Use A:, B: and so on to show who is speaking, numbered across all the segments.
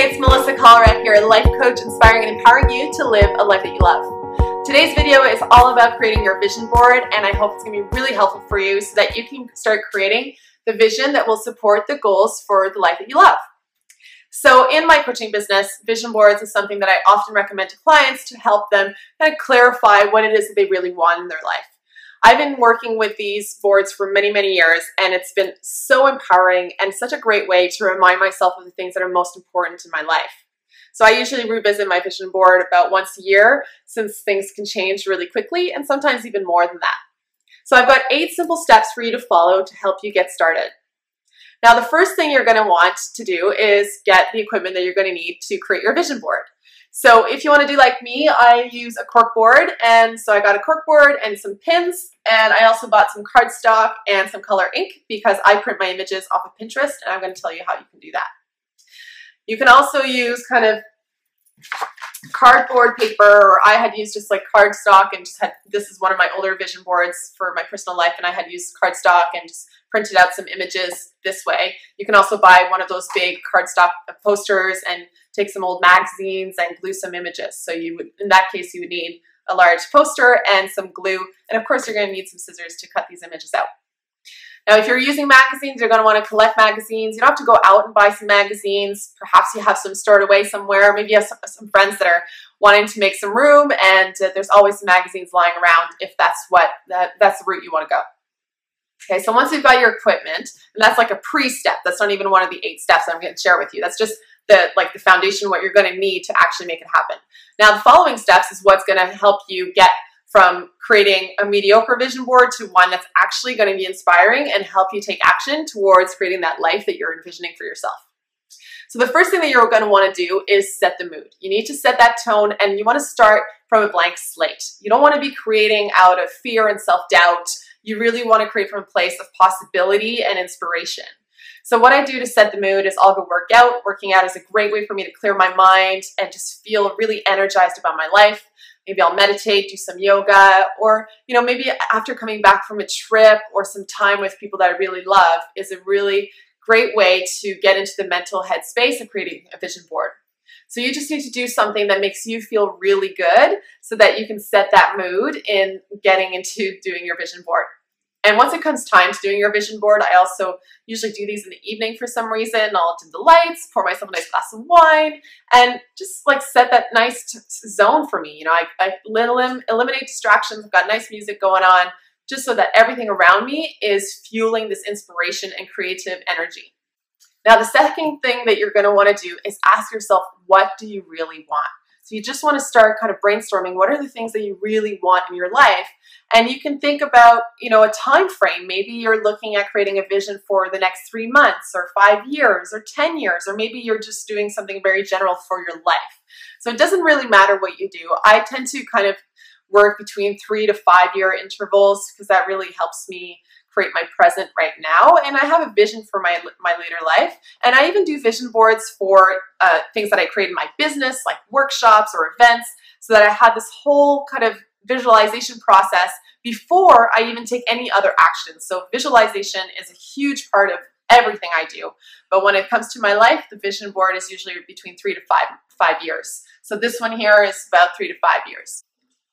A: Hey, it's Melissa Collerette here, life coach, inspiring and empowering you to live a life that you love. Today's video is all about creating your vision board, and I hope it's going to be really helpful for you so that you can start creating the vision that will support the goals for the life that you love. So in my coaching business, vision boards is something that I often recommend to clients to help them kind of clarify what it is that they really want in their life. I've been working with these boards for many, many years, and it's been so empowering and such a great way to remind myself of the things that are most important in my life. So I usually revisit my vision board about once a year, since things can change really quickly and sometimes even more than that. So I've got 8 simple steps for you to follow to help you get started. Now, the first thing you're going to want to do is get the equipment that you're going to need to create your vision board. So if you want to do like me, I use a cork board, and so I got a cork board and some pins, and I also bought some cardstock and some color ink because I print my images off of Pinterest, and I'm going to tell you how you can do that. You can also use kind of cardboard paper, or I had used just like cardstock and just had, this is one of my older vision boards for my personal life, and I had used cardstock and just printed out some images this way. You can also buy one of those big cardstock posters and take some old magazines and glue some images. So you would, in that case, you would need a large poster and some glue, and of course you're going to need some scissors to cut these images out. Now, if you're using magazines, you're going to want to collect magazines. You don't have to go out and buy some magazines. Perhaps you have some stored away somewhere. Maybe you have some friends that are wanting to make some room, and there's always some magazines lying around if that's the route you want to go. Okay, so once you've got your equipment, and that's like a pre-step. That's not even one of the 8 steps I'm going to share with you. That's just the foundation, what you're going to need to actually make it happen. Now, the following steps is what's going to help you get from creating a mediocre vision board to one that's actually going to be inspiring and help you take action towards creating that life that you're envisioning for yourself. So the first thing that you're going to want to do is set the mood. You need to set that tone, and you want to start from a blank slate. You don't want to be creating out of fear and self-doubt. You really want to create from a place of possibility and inspiration. So what I do to set the mood is I'll go work out. Working out is a great way for me to clear my mind and just feel really energized about my life. Maybe I'll meditate, do some yoga, or maybe after coming back from a trip or some time with people that I really love is a really great way to get into the mental headspace of creating a vision board. So you just need to do something that makes you feel really good so that you can set that mood in getting into doing your vision board. And once it comes time to doing your vision board, I also usually do these in the evening for some reason. I'll dim the lights, pour myself a nice glass of wine, and just like set that nice zone for me. I eliminate distractions. I've got nice music going on just so that everything around me is fueling this inspiration and creative energy. Now, the second thing that you're going to want to do is ask yourself, what do you really want? So you just want to start kind of brainstorming, what are the things that you really want in your life? And you can think about, a time frame. Maybe you're looking at creating a vision for the next 3 months or 5 years or 10 years, or maybe you're just doing something very general for your life. So it doesn't really matter what you do. I tend to kind of work between 3 to 5 year intervals because that really helps me create my present right now, and I have a vision for my later life. And I even do vision boards for things that I create in my business, like workshops or events, so that I have this whole kind of visualization process before I even take any other action. So visualization is a huge part of everything I do. But when it comes to my life, the vision board is usually between 3 to 5 years. So this one here is about 3 to 5 years.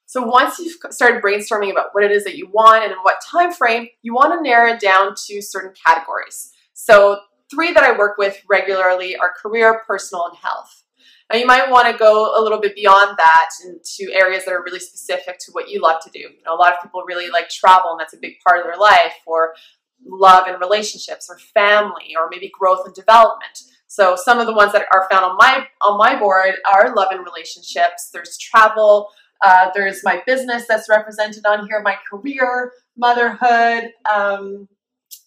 A: So once you've started brainstorming about what it is that you want and in what time frame, you want to narrow it down to certain categories. So 3 that I work with regularly are career, personal, and health. Now you might want to go a little bit beyond that into areas that are really specific to what you love to do. A lot of people really like travel, and that's a big part of their life, or love and relationships, or family, or maybe growth and development. So some of the ones that are found on my board are love and relationships. There's travel. There's my business that's represented on here, my career, motherhood, and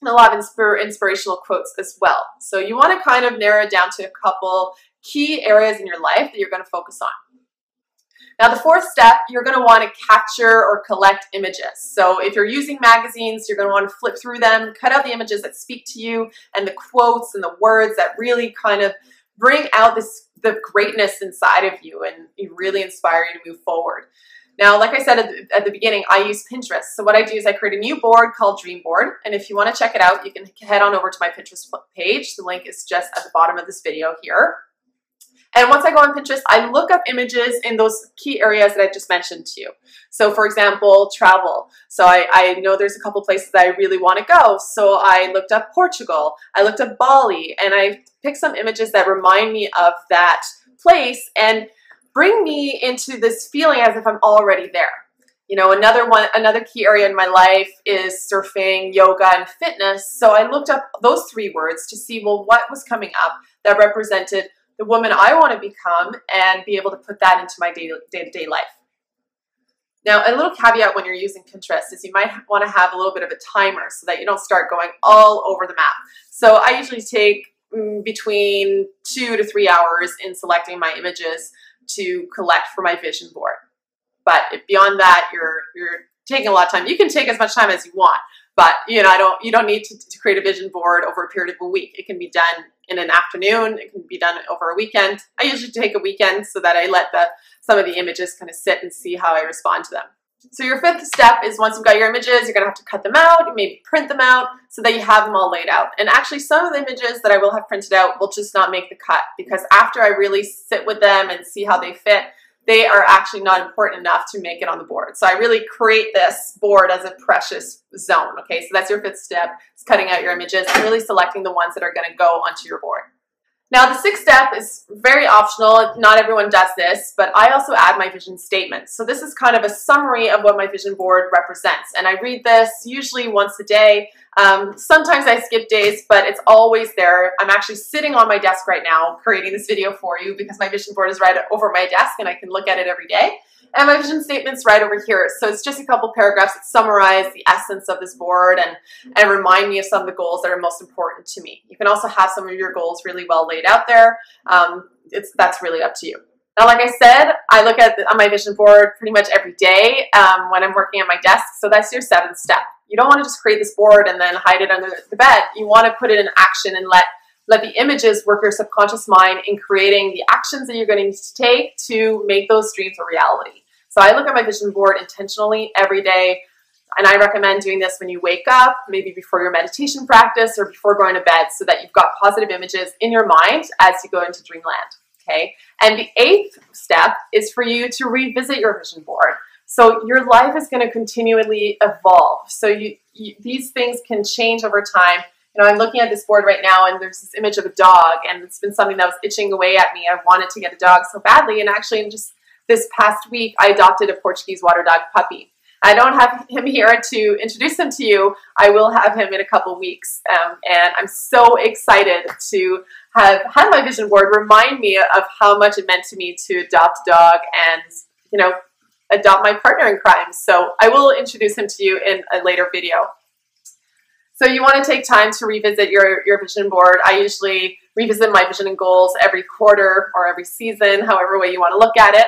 A: a lot of inspirational quotes as well. So you want to kind of narrow it down to a couple key areas in your life that you're going to focus on. Now, the 4th step, you're going to want to capture or collect images. So if you're using magazines, you're going to want to flip through them, cut out the images that speak to you, and the quotes and the words that really kind of bring out the greatness inside of you and really inspire you to move forward. Now, like I said at the beginning, I use Pinterest. So what I do is I create a new board called Dream Board. And if you want to check it out, you can head on over to my Pinterest page. The link is just at the bottom of this video here. And once I go on Pinterest, I look up images in those key areas that I just mentioned to you. So for example, travel. So I know there's a couple places that I really want to go. So I looked up Portugal, I looked up Bali, and I picked some images that remind me of that place and bring me into this feeling as if I'm already there. You know, another key area in my life is surfing, yoga, and fitness. So I looked up those three words to see, well, what was coming up that represented the woman I want to become and be able to put that into my day-to-day life. Now, a little caveat when you're using Pinterest is you might want to have a little bit of a timer so that you don't start going all over the map. So I usually take between 2 to 3 hours in selecting my images to collect for my vision board. But if beyond that, you're taking a lot of time. You can take as much time as you want, but you don't need to create a vision board over a period of a week. It can be done in an afternoon. It can be done over a weekend. I usually take a weekend so that I let some of the images kind of sit and see how I respond to them. So your fifth step is once you've got your images, you're going to have to cut them out, maybe print them out so that you have them all laid out. And actually some of the images that I will have printed out will just not make the cut because after I really sit with them and see how they fit, they are actually not important enough to make it on the board. So I really create this board as a precious zone. Okay, so that's your fifth step, is cutting out your images and really selecting the ones that are going to go onto your board. Now the sixth step is very optional. Not everyone does this, but I also add my vision statement. So this is kind of a summary of what my vision board represents. And I read this usually once a day. Sometimes I skip days, but it's always there. I'm actually sitting on my desk right now creating this video for you because my vision board is right over my desk and I can look at it every day. And my vision statement's right over here. So it's just a couple paragraphs that summarize the essence of this board and remind me of some of the goals that are most important to me. You can also have some of your goals really well laid out there. That's really up to you. Now, like I said, I look at on my vision board pretty much every day when I'm working at my desk. So that's your seventh step. You don't want to just create this board and then hide it under the bed. You want to put it in action and let the images work your subconscious mind in creating the actions that you're going to need to take to make those dreams a reality. So I look at my vision board intentionally every day, and I recommend doing this when you wake up, maybe before your meditation practice or before going to bed so that you've got positive images in your mind as you go into dreamland, okay? And the eighth step is for you to revisit your vision board. So your life is going to continually evolve. So these things can change over time. You know, I'm looking at this board right now and there's this image of a dog and it's been something that was itching away at me. I wanted to get a dog so badly, and actually in just this past week, I adopted a Portuguese water dog puppy. I don't have him here to introduce him to you. I will have him in a couple weeks, and I'm so excited to have had my vision board remind me of how much it meant to me to adopt a dog and, you know, adopt my partner in crime. So I will introduce him to you in a later video. So you want to take time to revisit your vision board. I usually revisit my vision and goals every quarter or every season, however way you want to look at it.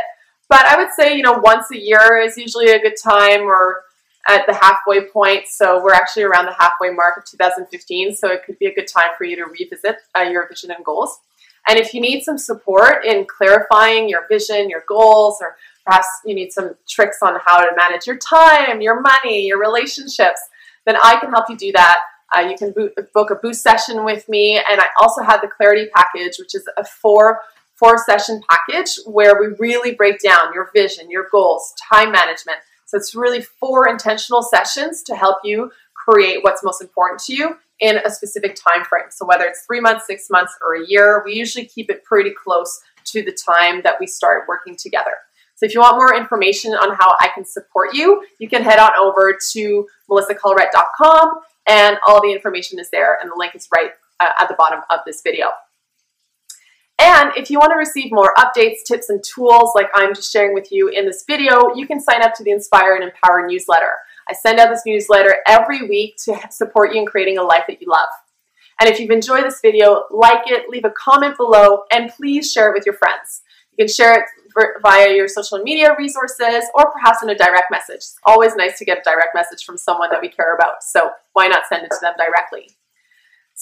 A: But I would say, you know, once a year is usually a good time, or at the halfway point. So we're actually around the halfway mark of 2015. So it could be a good time for you to revisit your vision and goals. And if you need some support in clarifying your vision, your goals, or perhaps you need some tricks on how to manage your time, your money, your relationships, then I can help you do that. You can book a boost session with me. And I also have the Clarity Package, which is a four-session package where we really break down your vision, your goals, time management. So it's really 4 intentional sessions to help you create what's most important to you in a specific time frame. So whether it's 3 months, 6 months, or a year, we usually keep it pretty close to the time that we start working together. So if you want more information on how I can support you, you can head on over to melissacollerette.com, and all the information is there, and the link is right at the bottom of this video. And if you want to receive more updates, tips, and tools like I'm just sharing with you in this video, you can sign up to the Inspire and Empower newsletter. I send out this newsletter every week to support you in creating a life that you love. And if you've enjoyed this video, like it, leave a comment below, and please share it with your friends. You can share it via your social media resources or perhaps in a direct message. It's always nice to get a direct message from someone that we care about, so why not send it to them directly?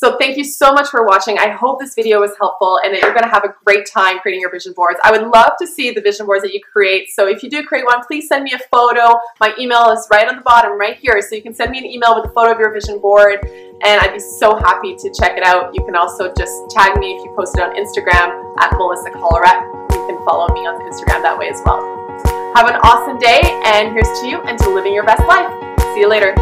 A: So thank you so much for watching. I hope this video was helpful and that you're going to have a great time creating your vision boards. I would love to see the vision boards that you create. So if you do create one, please send me a photo. My email is right on the bottom right here. So you can send me an email with a photo of your vision board and I'd be so happy to check it out. You can also just tag me if you post it on Instagram at Melissa Collerette. You can follow me on Instagram that way as well. Have an awesome day, and here's to you and to living your best life. See you later.